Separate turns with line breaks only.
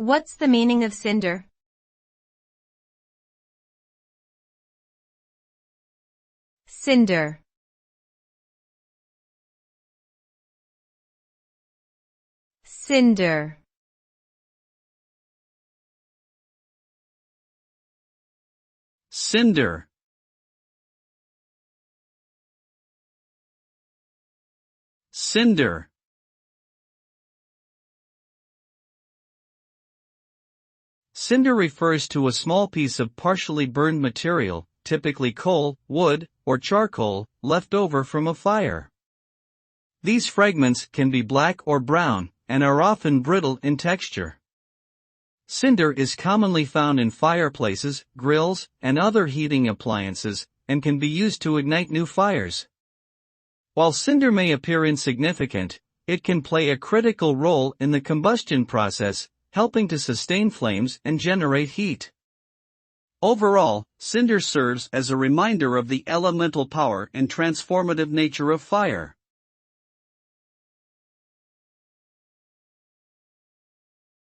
What's the meaning of cinder? Cinder. Cinder.
Cinder. Cinder. Cinder refers to a small piece of partially burned material, typically coal, wood, or charcoal, left over from a fire. These fragments can be black or brown, and are often brittle in texture. Cinder is commonly found in fireplaces, grills, and other heating appliances, and can be used to ignite new fires. While cinder may appear insignificant, it can play a critical role in the combustion process, helping to sustain flames and generate heat. Overall, cinder serves as a reminder of the elemental power and transformative nature of fire.